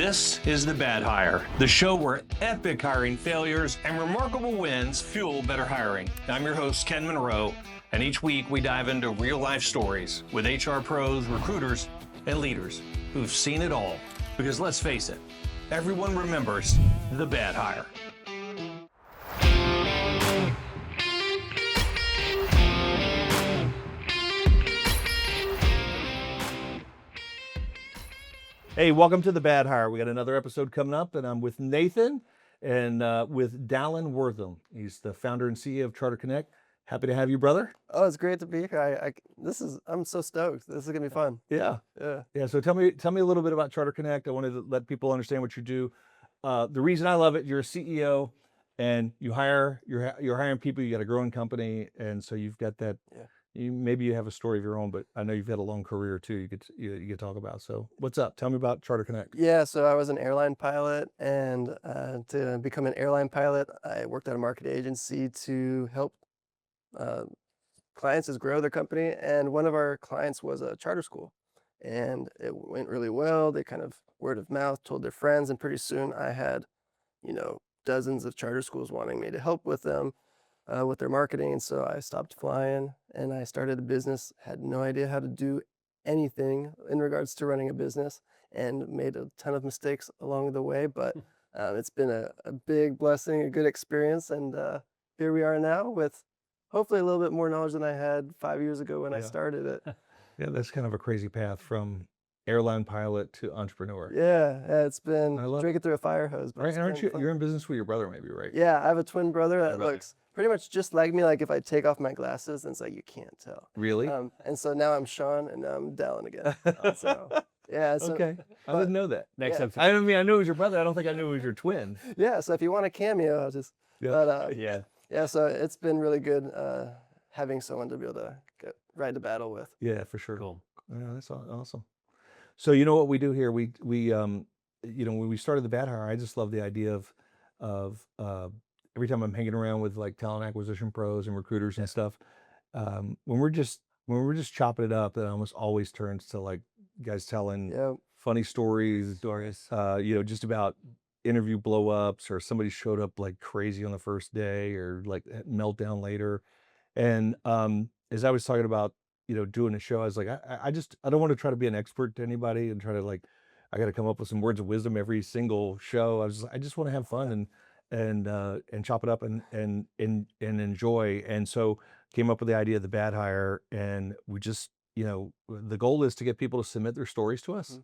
This is The Bad Hire, the show where epic hiring failures and remarkable wins fuel better hiring. I'm your host, Ken Monroe, and each week we dive into real-life stories with HR pros, recruiters, and leaders who've seen it all. Because let's face it, everyone remembers the bad hire. Hey, welcome to The Bad Hire. We got another episode coming up, and I'm with Nathan and with Dallan Wortham. He's the founder and CEO of Charter Connect. Happy to have you, brother. Oh, it's great to be here. I'm so stoked. This is gonna be fun. Yeah. So tell me a little bit about Charter Connect. I wanted to let people understand what you do. The reason I love it, you're a CEO, and you're hiring people. You got a growing company, and so you've got that. Yeah. Maybe you have a story of your own, but I know you've had a long career too. You could talk about. So what's up? Tell me about Charter Connect. Yeah, so I was an airline pilot, and to become an airline pilot, I worked at a marketing agency to help clients grow their company. And one of our clients was a charter school, and it went really well. They kind of word of mouth told their friends, and pretty soon I had, dozens of charter schools wanting me to help with them. With their marketing. And so I stopped flying and I started a business, had no idea how to do anything in regards to running a business, and made a ton of mistakes along the way. But it's been a big blessing, a good experience. And here we are now with hopefully a little bit more knowledge than I had 5 years ago when I started it. Yeah, that's kind of a crazy path from airline pilot to entrepreneur. Yeah, it's been drinking through a fire hose. But right, and aren't you? You're in business with your brother, maybe, right? Yeah, I have a twin brother that looks pretty much just like me. Like if I take off my glasses, then it's like you can't tell. Really? And so now I'm Sean, and now I'm Dallan again. So yeah. So, okay. I didn't know that. Next time. I mean, I knew it was your brother. I don't think I knew it was your twin. Yeah. So if you want a cameo, I'll just. Yeah. But, yeah. So it's been really good having someone to be able to ride the battle with. Yeah, for sure. Cool. Yeah, that's awesome. So you know what we do here? We when we started the Bad Hire, I just love the idea of every time I'm hanging around with like talent acquisition pros and recruiters and stuff, when we're just chopping it up, it almost always turns to like guys telling funny stories, just about interview blow ups, or somebody showed up like crazy on the first day, or like meltdown later. And as I was talking about, doing a show, I was like, I don't want to try to be an expert to anybody and try to like, I got to come up with some words of wisdom every single show. I just want to have fun and chop it up and enjoy. And so came up with the idea of the Bad Hire, and we just, the goal is to get people to submit their stories to us,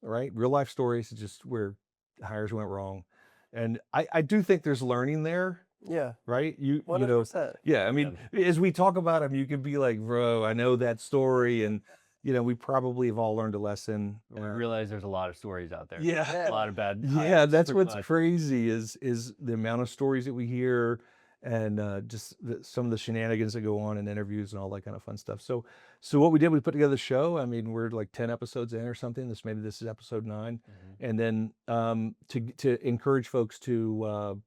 right? Real life stories, just where hires went wrong. And I do think there's learning there. Yeah. Right. 100%. Yeah. I mean, as we talk about them, you can be like, bro, I know that story. And, we probably have all learned a lesson. We realize there's a lot of stories out there. Yeah. A lot of bad. Yeah. That's what's crazy is the amount of stories that we hear, and just some of the shenanigans that go on in interviews and all that kind of fun stuff. So what we did, we put together the show. I mean, we're like 10 episodes in or something. This is episode 9. And then to encourage folks to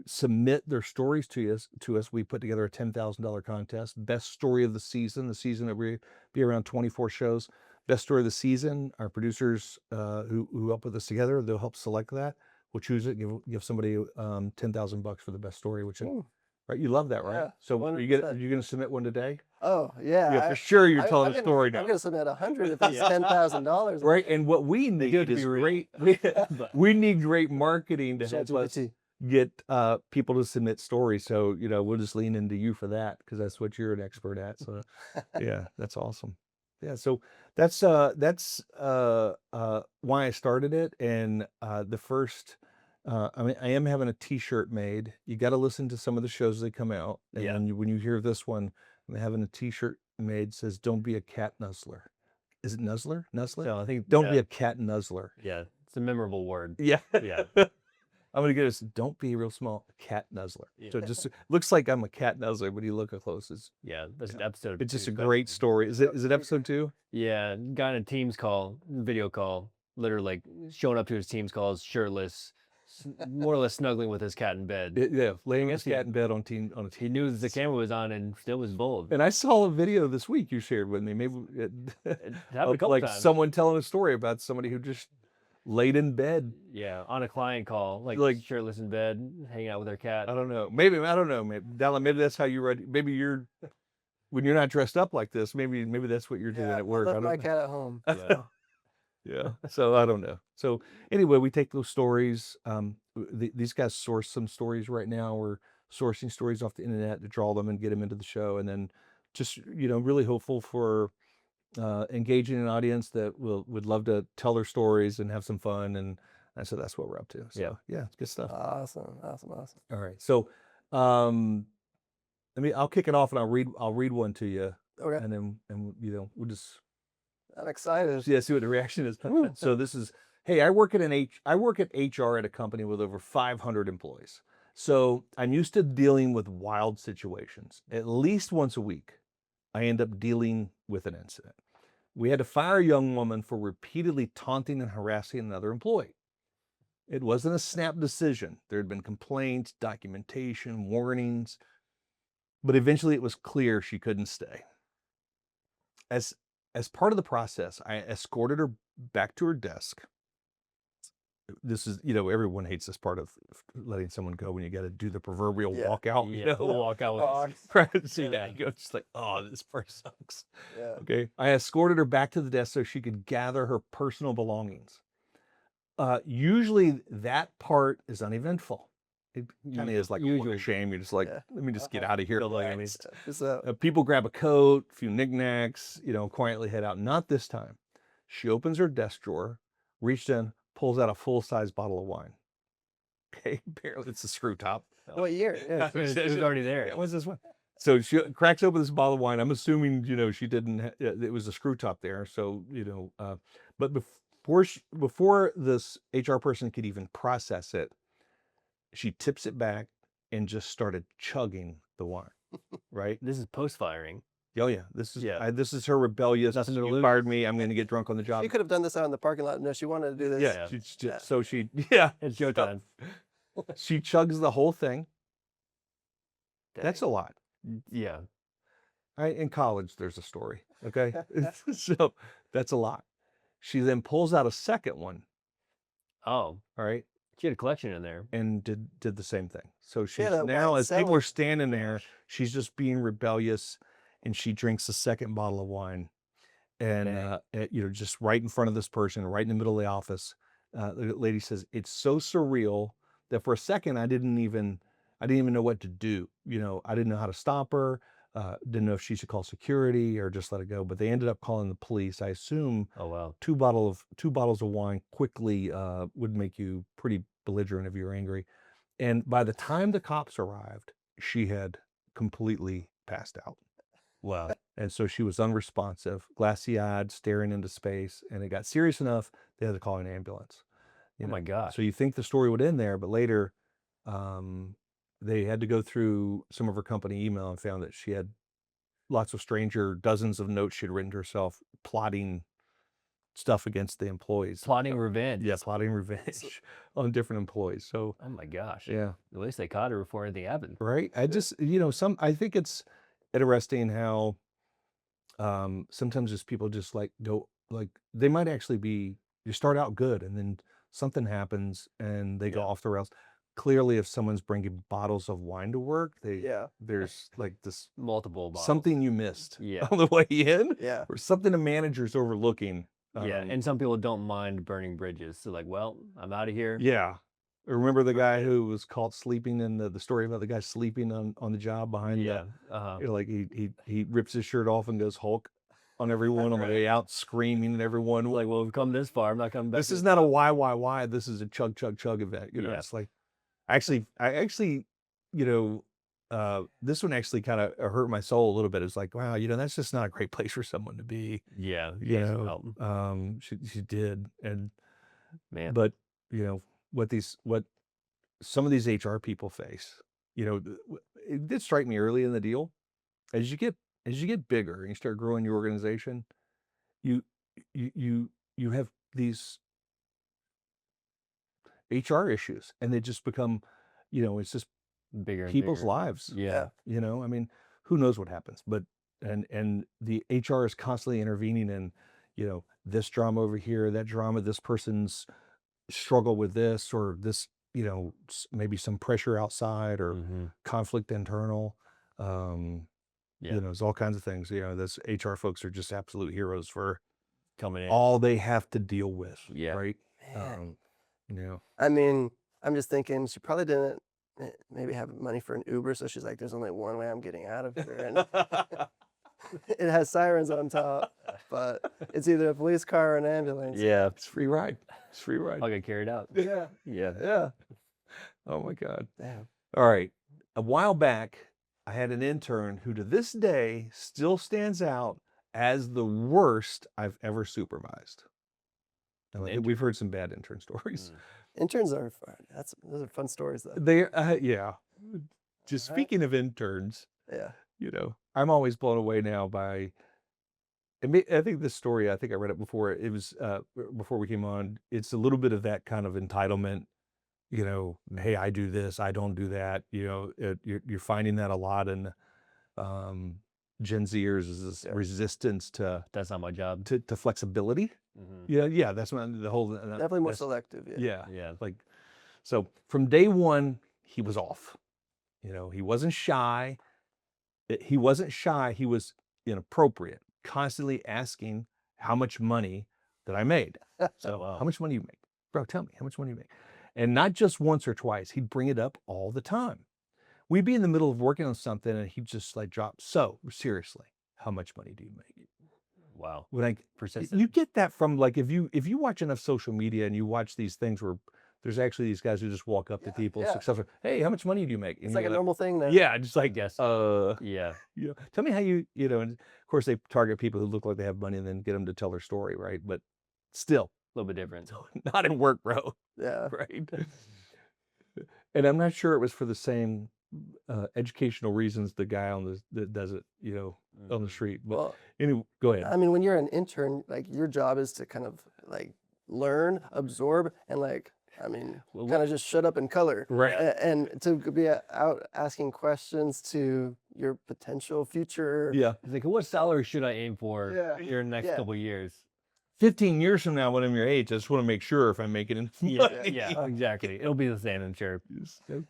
submit their stories to us, we put together a $10,000 contest. Best story of the season. The season that will be around 24 shows. Best story of the season. Our producers who help put this together, they'll help select that. We'll choose it. Give somebody $10,000 for the best story. Right? You love that, right? Yeah, so are you going to submit one today? Oh yeah. Yeah, for sure. You're telling a story now. I'm going to submit 100 if it's $10,000. Right. And what we need is great. We need great marketing to help us get people to submit stories. So we'll just lean into you for that, because that's what you're an expert at. So yeah, that's awesome. Yeah, so that's why I started it. And the first I am having a t-shirt made. You got to listen to some of the shows that come out, and when you hear this one, I'm having a t-shirt made that says, "Don't be a cat nuzzler." Is it nuzzler? No, I think don't be a cat nuzzler. Yeah, it's a memorable word. Yeah. Yeah. I'm going to get us, don't be real small, cat nuzzler. Yeah. So it just looks like I'm a cat nuzzler, but you look close. That's an episode. It's just a great story. Is it episode 2? Yeah, guy on a Teams call, video call, literally like showing up to his Teams calls shirtless, more or less snuggling with his cat in bed. Laying his cat in bed on a team. He knew the camera was on and still was bold. And I saw a video this week you shared with me. Maybe it happened a couple like times. Someone telling a story about somebody who just laid in bed. Yeah, on a client call, like shirtless in bed, hanging out with her cat. I don't know. Maybe I don't know. Maybe Dallan, maybe that's how you read. Maybe you're when you're not dressed up like this. Maybe that's what you're doing at work. I I left don't my know. cat at home. Yeah. Yeah. So I don't know. So anyway, we take those stories. These guys source some stories right now. We're sourcing stories off the internet to draw them and get them into the show, and then just really hopeful for engaging an audience that would love to tell their stories and have some fun, and so that's what we're up to. So yeah, it's good stuff. Awesome. All right. So I'll kick it off and I'll read one to you, Okay. and then we'll just I'm excited. see what the reaction is. So this is, hey, I work at HR at a company with over 500 employees. So I'm used to dealing with wild situations. At least once a week, I end up dealing with an incident. We had to fire a young woman for repeatedly taunting and harassing another employee. It wasn't a snap decision. There had been complaints, documentation, warnings, but eventually it was clear she couldn't stay. As part of the process, I escorted her back to her desk. This is, everyone hates this part of letting someone go when you got to do the proverbial walkout. Yeah, walk out with Right. See that? You go just like, oh, this part sucks. Yeah. Okay. I escorted her back to the desk so she could gather her personal belongings. Usually that part is uneventful. It kind of is like a walk of shame. You're just like, let me just get out of here. People grab a coat, a few knickknacks, quietly head out. Not this time. She opens her desk drawer, reached in, pulls out a full-size bottle of wine. Okay, apparently it's a screw top. What year? Yeah. it was already there. What's this one? So she cracks open this bottle of wine. I'm assuming, she didn't, it was a screw top there. So, but before this HR person could even process it, she tips it back and just started chugging the wine, right? This is post-firing. Oh yeah, this is her rebellious. Nothing to You lose. fired me. I'm going to get drunk on the job. She could have done this out in the parking lot. No, she wanted to do this. Yeah. So she It's showtime. she chugs the whole thing. That's a lot. Yeah. In college, there's a story. Okay, so that's a lot. She then pulls out a second one. Oh, all right. She had a collection in there. And did the same thing. So she's Yeah, now, as people wine are standing there, she's just being rebellious, and she drinks the second bottle of wine, and just right in front of this person, right in the middle of the office. The lady says, "It's so surreal that for a second I didn't even know what to do. I didn't know how to stop her. Didn't know if she should call security or just let it go. But they ended up calling the police. I assume, Oh wow, two bottles of wine quickly would make you pretty belligerent if you were angry. And by the time the cops arrived, she had completely passed out. wow. And so she was unresponsive, glassy-eyed, staring into space. And it got serious enough they had to call an ambulance. Oh my gosh. So you think the story would end there, but later they had to go through some of her company email and found that she had lots of dozens of notes she'd written to herself, plotting stuff against the employees. Plotting revenge. Yeah, plotting revenge on different employees. So, oh my gosh. yeah. At least they caught her before anything happened. Right. I just, I think it's interesting how sometimes just people just they might actually you start out good and then something happens and they go off the rails. Clearly, if someone's bringing bottles of wine to work, there's like this multiple bottles. Something you missed on the way in, or something the manager's overlooking. And some people don't mind burning bridges. So like, well, I'm out of here. Yeah. Remember the guy who was caught sleeping in the story about the guy sleeping on the job behind he rips his shirt off and goes Hulk on everyone on the way out, screaming at everyone. Like, well, we've come this far. I'm not coming back. This is not a why. This is a chug event. It's like, I actually, this one actually kind of hurt my soul a little bit. It's like, wow, that's just not a great place for someone to be. Yeah. She did. And man, but what some of these HR people face, it did strike me early in the deal. As you get bigger and you start growing your organization, you have these HR issues, and they just become, it's just bigger people's bigger. lives. Yeah. I mean, who knows what happens, but and the HR is constantly intervening in, this drama over here, that drama, this person's struggle with this or this, maybe some pressure outside or conflict internal. There's all kinds of things. This HR folks are just absolute heroes for Coming in. all they have to deal with. Yeah. Right. Man. Yeah. I mean, I'm just thinking she probably didn't maybe have money for an Uber, so she's like, "There's only one way I'm getting out of here," and it has sirens on top, but it's either a police car or an ambulance. Yeah. It's free ride. It's free ride. I'll get carried out. Yeah. Yeah. Yeah. Oh my God. Damn. All right. A while back, I had an intern who to this day still stands out as the worst I've ever supervised. Now, we've heard some bad intern stories. Interns are fun. Those are fun stories, though. They, yeah. Just speaking of interns, Yeah. I'm always blown away now by. I think this story, I think I read it before. It was before we came on. It's a little bit of that kind of entitlement. Hey, I do this, I don't do that. You're finding that a lot in Gen Zers is this resistance to That's not my job. to flexibility. Yeah, that's what the whole. Definitely more selective. Yeah. Yeah. Like, so from day one, he was off. He wasn't shy. He wasn't shy. He was inappropriate, constantly asking how much money that I made. So wow. How much money you make? Bro, tell me, how much money you make? And not just once or twice, he'd bring it up all the time. We'd be in the middle of working on something and he'd just like drop, so seriously, how much money do you make? Wow. Persistent. You get that from like, if you watch enough social media and you watch these things where there's actually these guys who just walk up to people, successful, hey, how much money do you make? And It's like a normal thing now. Yeah, just like, Yes. yeah. Tell me how and of course they target people who look like they have money and then get them to tell their story, right? But still. A little bit different. Not in work, bro. Yeah. Right. And I'm not sure it was for the same educational reasons the guy that does it, on the street. But Well, anyway, go ahead. I mean, when you're an intern, like your job is to kind of like learn, absorb, and kind of just shut up and color. Right. And to be out asking questions to your potential future. Yeah. Like, what salary should I aim for during the next Yeah. couple of years? 15 years from now, when I'm your age, I just want to make sure if I'm making enough money. Yeah, exactly. It'll be the same, I'm sure.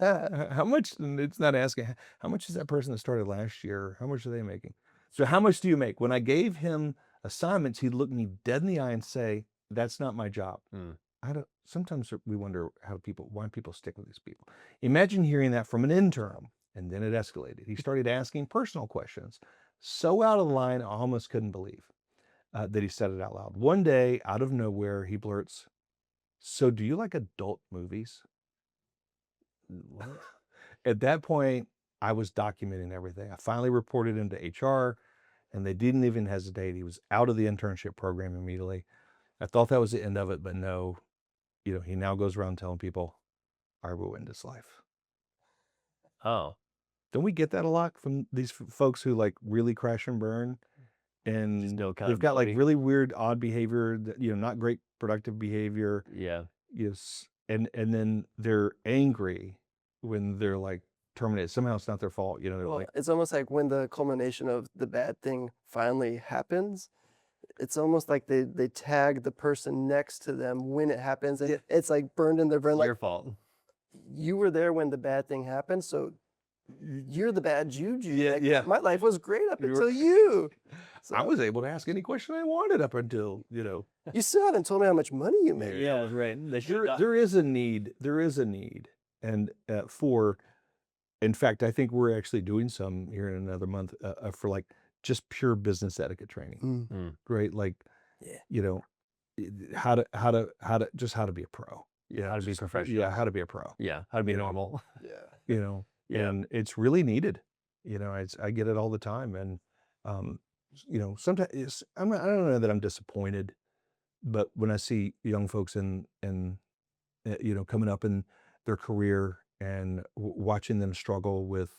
How much? And it's not asking how much is that person that started last year? How much are they making? So how much do you make? When I gave him assignments, he'd look me dead in the eye and say, "That's not my job." Sometimes we wonder why people stick with these people. Imagine hearing that from an intern, and then it escalated. He started asking personal questions, so out of line, I almost couldn't believe that he said it out loud. One day, out of nowhere, he blurts, "So do you like adult movies?" What? At that point, I was documenting everything. I finally reported him to HR, and they didn't even hesitate. He was out of the internship program immediately. I thought that was the end of it, but no. He now goes around telling people, "I ruined his life." Oh. Don't we get that a lot from these folks who like really crash and burn? And they've got like really weird, odd behavior, not great productive behavior. Yeah. Yes. And then they're angry when they're like terminated. Somehow it's not their fault. Well, it's almost like when the culmination of the bad thing finally happens, it's almost like they tag the person next to them when it happens. And it's like burned in their brain. Like, your fault. You were there when the bad thing happened, so you're the bad juju. Yeah. My life was great up until you. So, I was able to ask any question I wanted up until, you still haven't told me how much money you made. Yeah, that's right. There is a need. There is a need. And in fact, I think we're actually doing some here in another month for like just pure business etiquette training, right? Like, how to be a pro. Yeah, how to be professional. Yeah, how to be a pro. Yeah, how to be normal. Yeah. And it's really needed. I get it all the time, and sometimes I don't know that I'm disappointed, but when I see young folks in coming up in their career and watching them struggle with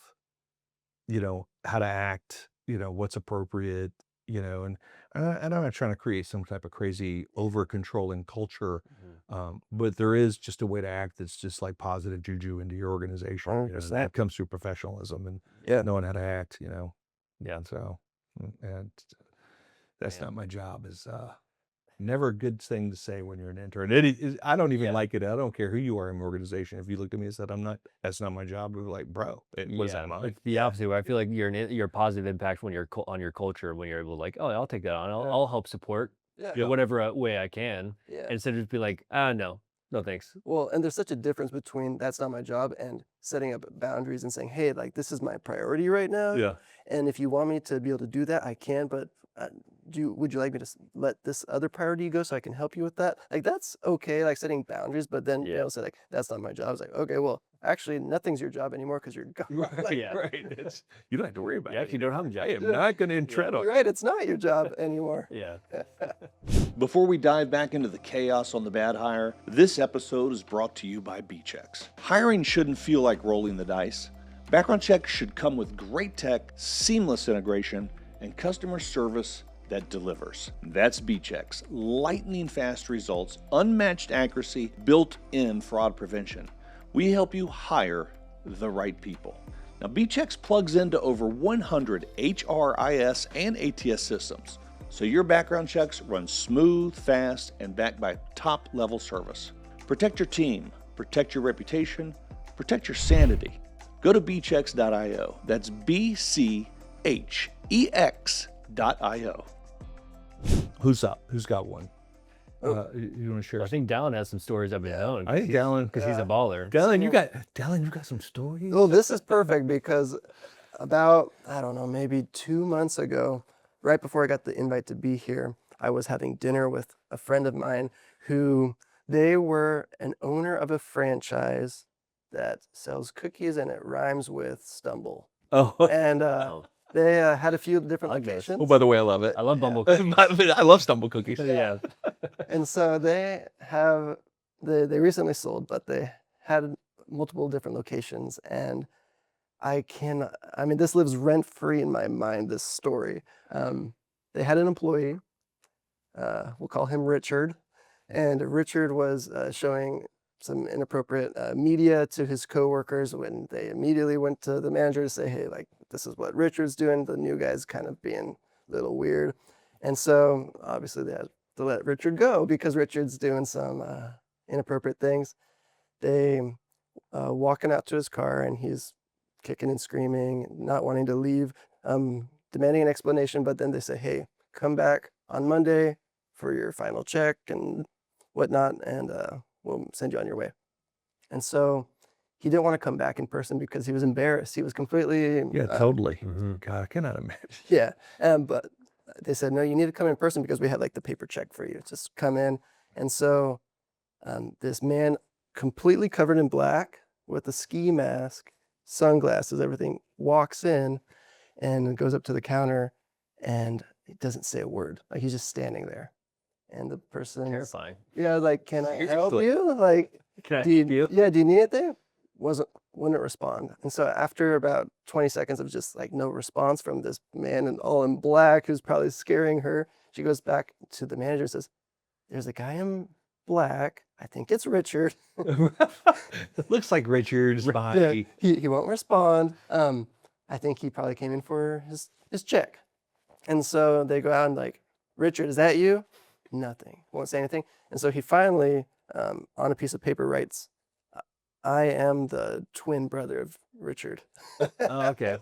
how to act, what's appropriate, and I'm not trying to create some type of crazy over controlling culture, but there is just a way to act that's just like positive juju into your organization. That comes through professionalism and knowing how to act. Yeah. So, and that's not my job. Is Never a good thing to say when you're an intern. It is, I don't even like it. I don't care who you are in an organization. If you looked at me and said, that's not my job, we'd be like, bro, what is that mine? It's the opposite way. I feel like you're a positive impact when you're on your culture, when you're able to like, oh, I'll take that on. I'll help support whatever way I can. Yeah. Instead of just be like, no thanks. Well, and there's such a difference between that's not my job and setting up boundaries and saying, hey, like this is my priority right now. Yeah. And if you want me to be able to do that, I can, but would you like me to let this other priority go so I can help you with that? Like that's okay, like setting boundaries, but then you know, say like that's not my job. It's like, okay, well, actually nothing's your job anymore because you're gone. Right, right. You don't have to worry about it. You actually don't have a job. I am not going to tread on You're right, it's not your job anymore. Yeah. Before we dive back into the chaos on the bad hire, this episode is brought to you by B-Checks. Hiring shouldn't feel like rolling the dice. Background checks should come with great tech, seamless integration, and customer service that delivers. That's B-Checks. Lightning fast results, unmatched accuracy, built-in fraud prevention. We help you hire the right people. Now, B-Checks plugs into over 100 HRIS and ATS systems, so your background checks run smooth, fast, and backed by top-level service. Protect your team, protect your reputation, protect your sanity. Go to bchecks.io. That's BCHEX.io. Who's up? Who's got one? You want to share? I think Dallan has some stories of his own. I think Dallan, because he's a baller. Dallan, you got some stories. Well, this is perfect because about, I don't know, maybe 2 months ago, right before I got the invite to be here, I was having dinner with a friend of mine who they were an owner of a franchise that sells cookies and it rhymes with stumble. Oh, And they had a few different I like this. locations. oh, by the way, I love it. I love Bumble. I love stumble cookies. Yeah. And so they recently sold, but they had multiple different locations. And this lives rent free in my mind, this story. They had an employee, we'll call him Richard. And Richard was showing some inappropriate media to his coworkers when they immediately went to the manager to say, hey, like, this is what Richard's doing. The new guy's kind of being a little weird. And so obviously they had to let Richard go because Richard's doing some inappropriate things. They walking out to his car and he's kicking and screaming, not wanting to leave, demanding an explanation. But then they say, hey, come back on Monday for your final check and whatnot, and we'll send you on your way. And so he didn't want to come back in person because he was embarrassed. He was completely... Yeah, totally. God, I cannot imagine. Yeah, but they said, no, you need to come in person because we have like the paper check for you. Just come in. And so this man completely covered in black with a ski mask, sunglasses, everything, walks in and goes up to the counter and he doesn't say a word. Like he's just standing there. And the person, Terrifying. yeah, like, can I help Seriously. you? Like, Can I do you, help you? yeah, do you need anything? Wouldn't respond. And so after about 20 seconds of just like no response from this man and all in black who's probably scaring her, she goes back to the manager and says, there's a guy in black. I think it's Richard. It looks like Richard's Yeah, body. he won't respond. I think he probably came in for his check. And so they go out and like, Richard, is that you? Nothing. Won't say anything. And so he finally, on a piece of paper, writes, I am the twin brother of Richard. Oh, okay.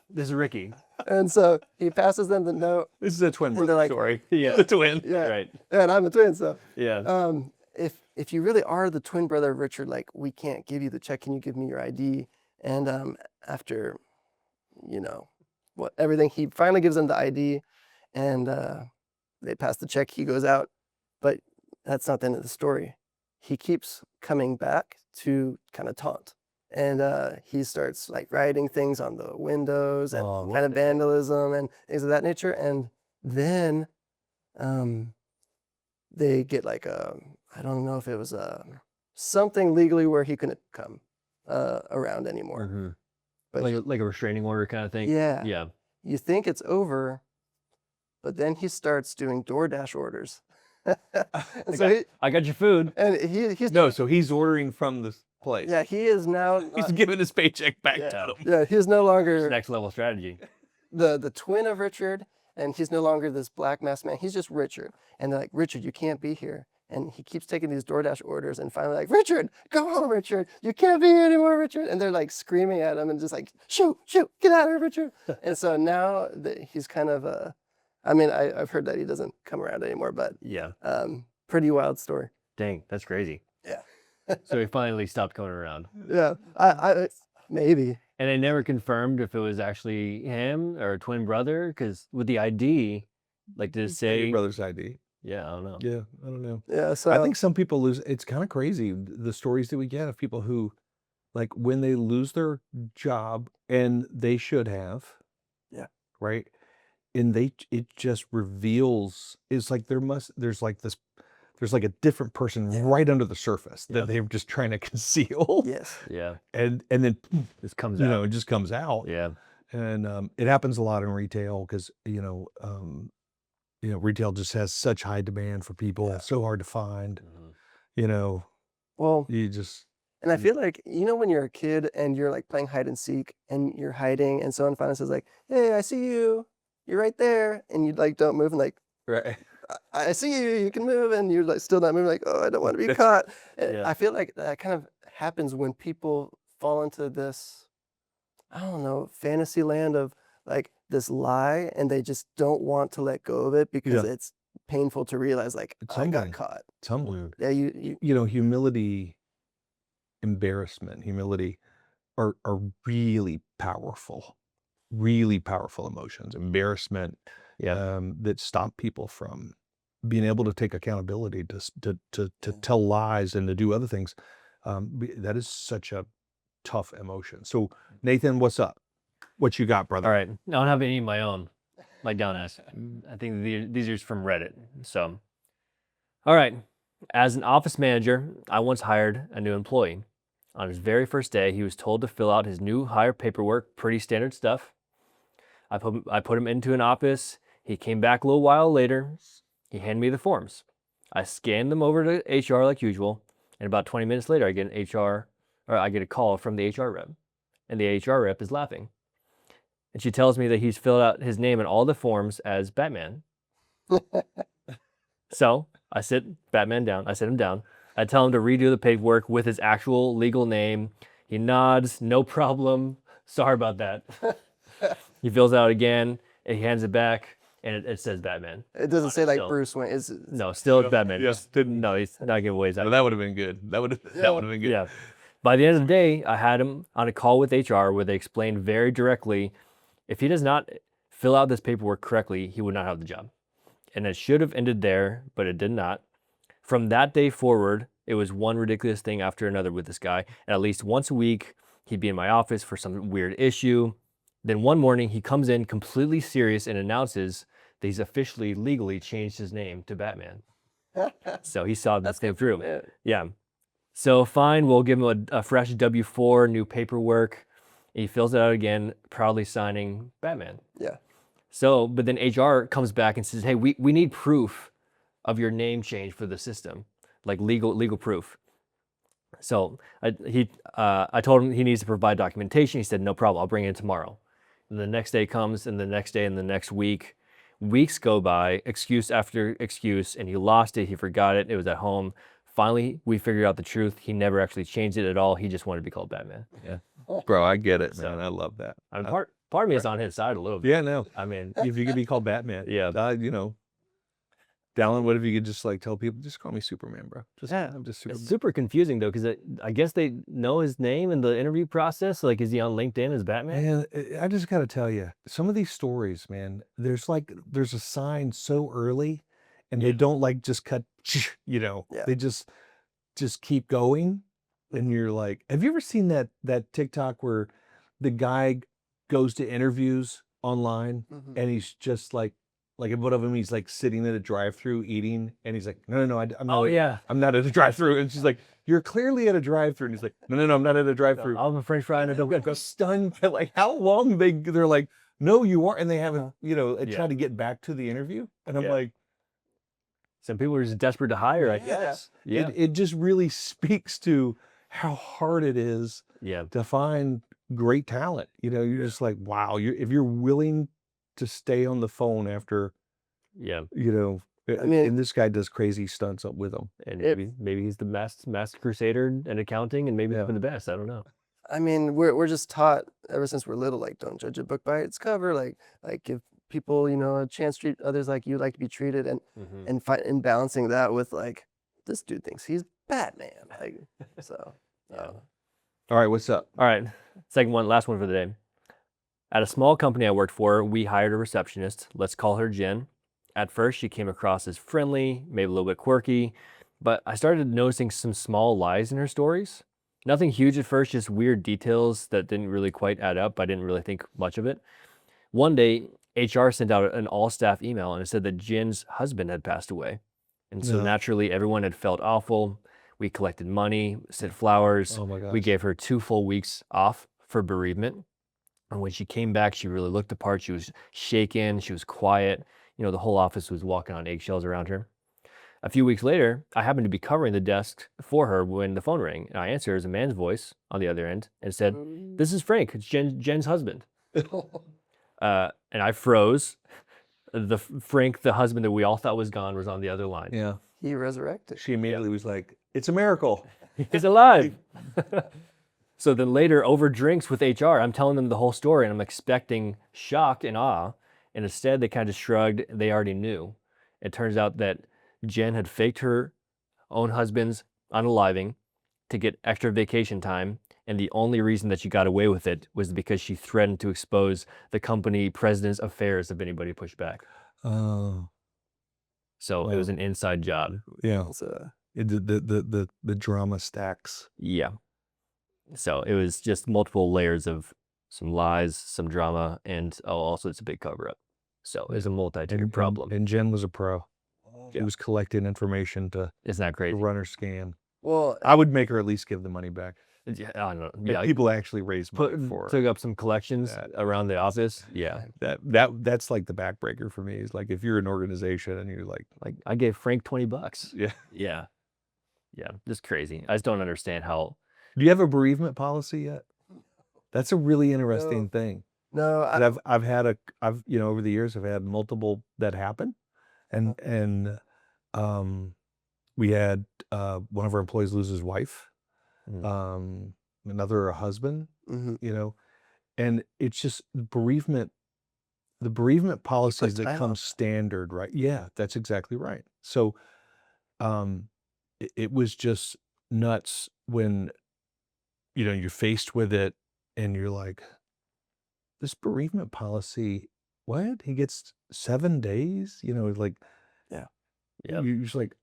This is Ricky. And so he passes them the note. This is a twin And they're brother like, story. Yeah. The twin. Yeah, Right. and I'm a twin. So Yeah. if you really are the twin brother of Richard, like, we can't give you the check. Can you give me your ID? And after, everything, he finally gives them the ID, and they pass the check. He goes out, but that's not the end of the story. He keeps coming back to kind of taunt, and he starts like writing things on the windows and Oh, kind of vandalism and things of that nature. And then they get like I don't know if it was something legally where he couldn't come around anymore. Mhm. But Like a restraining order kind of thing. yeah, Yeah. you think it's over, but then he starts doing DoorDash orders. And so I got your food. he's No, so he's ordering from this place. yeah, he is now He's giving his paycheck back yeah, to them. yeah, he's no longer Next level strategy. the twin of Richard, and he's no longer this black masked man. He's just Richard. And they're like, Richard, you can't be here. And he keeps taking these DoorDash orders, and finally like, Richard, go home, Richard. You can't be here anymore, Richard. And they're like screaming at him and just like, shoot, get out of here, Richard. And so now that he's kind of I mean, I've heard that he doesn't come around anymore, but Yeah. pretty wild story. Dang, that's crazy. Yeah. So he finally stopped coming around. Yeah. I maybe. And they never confirmed if it was actually him or a twin brother, because with the ID, like, did it Your say? brother's ID. Yeah, I don't know. Yeah, I don't know. Yeah. So I think some people lose. It's kind of crazy the stories that we get of people who, like, when they lose their job and they should have. Yeah. Right. And it just reveals, it's like there's like a different person right under the surface that they're just trying to conceal. yes. Yeah, And then this comes you out. know, it just comes out. Yeah, And it happens a lot in retail because retail just has such high demand for people. Yeah. It's so hard to find. Mhm. You know, Well, you just and I feel like, when you're a kid and you're like playing hide and seek and you're hiding and someone finally says like, hey, I see you. You're right there. And you like don't move and like, right. I see you, you can move, and you're like still not moving, like, oh, I don't want to be caught. Yeah. I feel like that kind of happens when people fall into this, I don't know, fantasy land of like this lie, and they just don't want to let go of it because Yeah. it's painful to realize like It's I got humbling. caught. It's humbling. Yeah, you Humility, embarrassment, humility are really powerful emotions. Embarrassment, that stop people from being able to take accountability to tell lies and to do other things. That is such a tough emotion. So Nathan, what's up? What you got, brother? all right. I don't have any of my own, like Dallan asked. I think these are from Reddit. So, all right. As an office manager, I once hired a new employee. On his very first day, he was told to fill out his new hire paperwork, pretty standard stuff. I put him into an office. He came back a little while later. He handed me the forms. I scanned them over to HR like usual, and about 20 minutes later, I get a call from the HR rep, and the HR rep is laughing. And she tells me that he's filled out his name in all the forms as Batman. So I sit him down. I tell him to redo the paperwork with his actual legal name. He nods, no problem. Sorry about that. He fills it out again, and he hands it back, and it says Batman. it doesn't say like still. Bruce Wayne. No, still it's Batman. Yeah, didn't. No, he's not giving away his That would have been good. That would have been good. Yeah. By the end of the day, I had him on a call with HR where they explained very directly, if he does not fill out this paperwork correctly, he would not have the job. And it should have ended there, but it did not. From that day forward, it was one ridiculous thing after another with this guy. And at least once a week, he'd be in my office for some weird issue. Then one morning, he comes in completely serious and announces that he's officially legally changed his name to Batman. So he saw this thing through. Yeah. Yeah. So fine, we'll give him a fresh W-4, new paperwork. He fills it out again, proudly signing Batman. Yeah. So, but then HR comes back and says, hey, we need proof of your name change for the system, like legal proof. So I told him he needs to provide documentation. He said, no problem, I'll bring it in tomorrow. And the next day comes, and the next day, and the next week. Weeks go by, excuse after excuse, and he lost it, he forgot it, it was at home. Finally, we figured out the truth. He never actually changed it at all. He just wanted to be called Batman. Yeah. Bro, I get it, man. So- I love that. I mean, part of me is on his side a little bit. Yeah, no. I mean, If you could be called Batman. Yeah. Dallan, what if you could just like tell people, just call me Superman, bro? I'm just Superman. it's super confusing though, because I guess they know his name in the interview process. Like, is he on LinkedIn as Batman? Man, I just got to tell you, some of these stories, man, there's a sign so early and they don't like just cut, Yeah. they just keep going. And you're like, have you ever seen that TikTok where the guy goes to interviews online Mhm. and he's just like in one of them, he's like sitting at a drive-through eating and he's like, no, I'm not. Oh yeah. I'm not at a drive-through. And she's like, you're clearly at a drive-through. And he's like, no, I'm not at a drive-through. I'll have a French fry and a I'm donut. stunned by like how long they're like, no, you aren't. And they haven't, Yeah. tried to get back to the interview. And I'm Yeah. like, Some people are just desperate to hire, I Yeah. guess. Yeah. it just really speaks to how hard it is Yeah. to find great talent. You're just like, wow, if you're willing to stay on the phone after, Yeah. you know, I mean, and this guy does crazy stunts up with him. And It- maybe he's the master crusader in accounting, and maybe Yeah. he's been the best. I don't know. I mean, we're just taught ever since we're little, like, don't judge a book by its cover, like give people, you know, a chance to treat others like you'd like to be treated, and and balancing that with like, this dude thinks he's Batman, like, so. Yeah. All right, what's up? All right. Second one, last one for the day. At a small company I worked for, we hired a receptionist. Let's call her Jen. At first, she came across as friendly, maybe a little bit quirky, but I started noticing some small lies in her stories. Nothing huge at first, just weird details that didn't really quite add up. I didn't really think much of it. One day, HR sent out an all-staff email and it said that Jen's husband had passed away. And so No. naturally, everyone had felt awful. We collected money, sent flowers. Oh my gosh. We gave her 2 full weeks off for bereavement. And when she came back, she really looked the part. She was shaken. She was quiet. You know, the whole office was walking on eggshells around her. A few weeks later, I happened to be covering the desk for her when the phone rang. And I answered as a man's voice on the other end and said, "This is Frank. It's Jen's husband." And I froze. Frank, the husband that we all thought was gone, was on the other line. Yeah. He resurrected. She immediately was like, "It's a miracle." He's alive. So then later, over drinks with HR, I'm telling them the whole story and I'm expecting shock and awe. And instead, they kind of shrugged. They already knew. It turns out that Jen had faked her own husband's unaliving to get extra vacation time. And the only reason that she got away with it was because she threatened to expose the company president's affairs if anybody pushed back. Oh, So it was an inside job. yeah. It's a, The drama stacks. Yeah. So it was just multiple layers of some lies, some drama, and also it's a big cover up. So it's a multi-tiered problem. And Jen was a pro. She Yeah. was collecting information to Isn't that crazy? run her scan. well, I would make her at least give the money back. Yeah, I don't know. If Yeah, people actually raise money for her. took up some collections That- around the office. Yeah. That's like the backbreaker for me. Is like if you're an organization and you're like, Like I gave Frank $20. yeah. Yeah. Yeah. Just crazy. I just don't understand how. Do you have a bereavement policy yet? That's a really interesting thing. no, That I've you know, over the years I've had multiple that happen, and we had one of our employees lose his wife, another a husband, mhm. you know, and it's just bereavement. The bereavement policies that time come off. standard, right? Yeah, that's exactly right. So, it was just nuts when, you know, you're faced with it and you're like, this bereavement policy, what? He gets 7 days? You know, like, Yeah. Yeah. you're just like,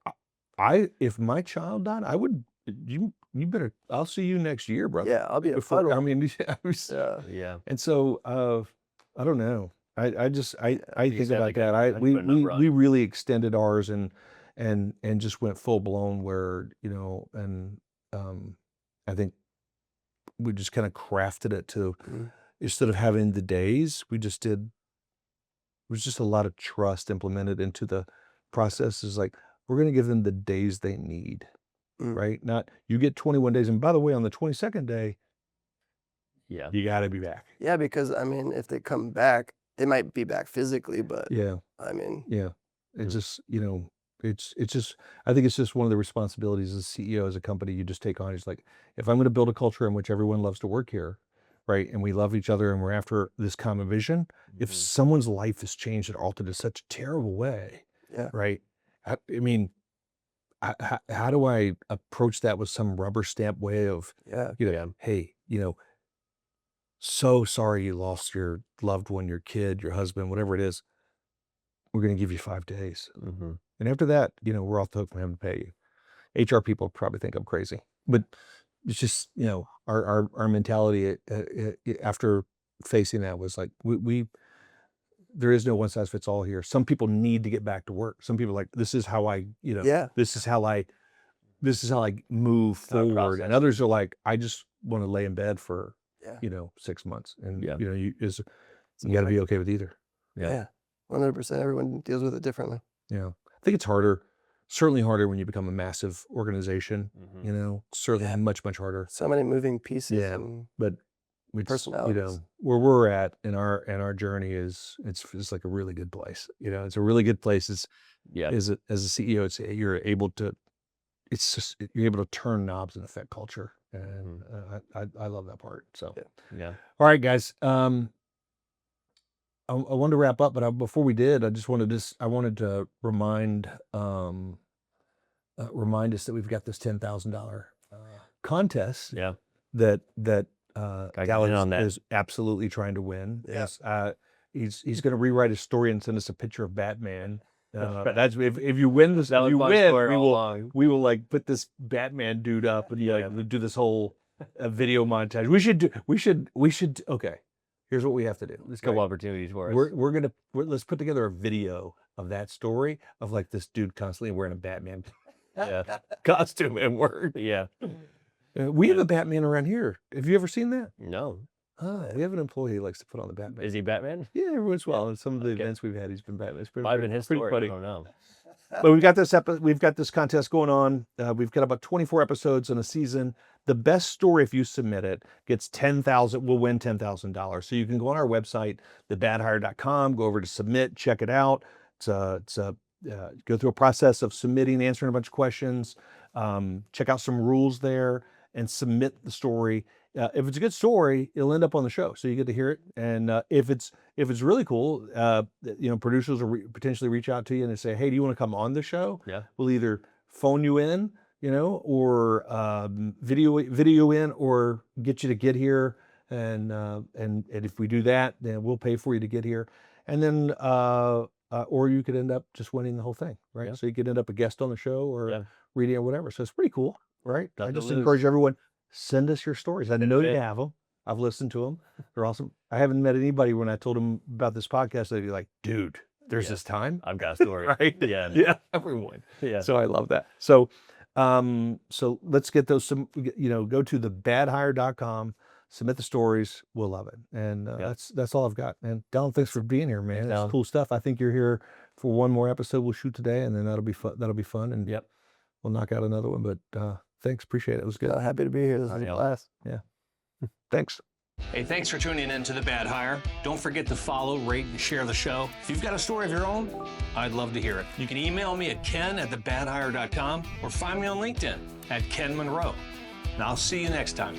if my child died, I would, you better, I'll see you next year, brother. Yeah, I'll be a Before, I puddle. mean, I was, Yeah. Yeah. and so, I don't know. I think said, about like, that. how do you put a number on We it? really extended ours and just went full blown where, you know, and I think we just kind of crafted it to, Mhm. instead of having the days, it was just a lot of trust implemented into the process. Is like, we're going to give them the days they need, Mm. right? Not, you get 21 days. And by the way, on the 22nd day, Yeah. you got to be back. Yeah, because I mean, if they come back, they might be back physically, but Yeah. I mean, Yeah. It's Mm. just, you know, it's just, I think it's just one of the responsibilities as a CEO, as a company, you just take on. It's like, if I'm going to build a culture in which everyone loves to work here, right? And we love each other and we're after this common vision. If Mhm. someone's life is changed and altered in such a terrible way, yeah, right? I mean, how do I approach that with some rubber stamp way of, yeah, you know, Yeah. hey, you know, so sorry you lost your loved one, your kid, your husband, whatever it is. We're going to give you 5 days. Mhm. And after that, you know, we're off the hook from having to pay you. HR people probably think I'm crazy, but it's just, you know, our mentality after facing that was like, there is no one size fits all here. Some people need to get back to work. Some people are like, this is how I, you know, yeah, this is how I move How I forward. process. And others are like, I just want to lay in bed for, yeah, you know, 6 months. And, Yeah. you know, you got to be okay with either. Yeah. yeah. 100%. Everyone deals with it differently. Yeah. I think it's harder, certainly harder when you become a massive organization, Mhm. you know, certainly Yeah. much, much harder. So many moving pieces. Yeah. And But you know, Personalities. where we're at in our journey is it's like a really good place. You know, it's a really good place. It's Yeah. as a CEO, you're able to you're able to turn knobs and affect culture, and I love that part. So Yeah. all right, guys. I wanted to wrap up, but before we did, I wanted to remind us that we've got this $10,000 contest. Yeah. That Gotta get in Dallan on that. is absolutely trying to win. Yeah. He's going to rewrite his story and send us a picture of Batman. That's if you win this, That if was you my win, story all along. we will like put this Batman dude up and like do this whole video montage. We should. Okay, here's what we have to do. There's a couple opportunities for us. Let's put together a video of that story of like this dude constantly wearing a Batman costume and work. Yeah. We have a Batman around here. Have you ever seen that? No. We have an employee who likes to put on the Batman. Is he Batman? Yeah, every once in a while. In some of the events we've had, he's been Batman. It's been Might have been his pretty story. funny. I don't know. But we've got this contest going on. We've got about 24 episodes in a season. The best story, if you submit it, gets $10,000. Will win $10,000. So you can go on our website, thebadhire.com, go over to submit, check it out. Go through a process of submitting, answering a bunch of questions. Check out some rules there and submit the story. If it's a good story, it'll end up on the show, so you get to hear it. And if it's really cool, producers will potentially reach out to you and they say, "Hey, do you want to come on the show?" Yeah. We'll either phone you in, or video in, or get you to get here. And if we do that, then we'll pay for you to get here. And then or you could end up just winning the whole thing, right? Yeah. So you could end up a guest on the show or reading or whatever. So it's pretty cool, right? I Nothing to just lose. encourage everyone. Send us your stories. I know you it. have them. I've listened to them. They're awesome. I haven't met anybody when I told them about this podcast, they'd be like, dude, there's this time. I've got a story. Right? Yeah. Yeah. Everyone. Yeah. So I love that. So let's get those, go to thebadhire.com, submit the stories. We'll love it. And that's all I've got. And Dallan, thanks for being here, man. It's cool stuff. I think you're here for one more episode we'll shoot today, and then that'll be fun. And we'll knock out another one. But thanks. Appreciate it. It was good. Happy to be here. This is a blast. Yeah. Thanks. Hey, thanks for tuning in to The Bad Hire. Don't forget to follow, rate, and share the show. If you've got a story of your own, I'd love to hear it. You can email me at ken@thebadhire.com or find me on LinkedIn at Ken Monroe. And I'll see you next time.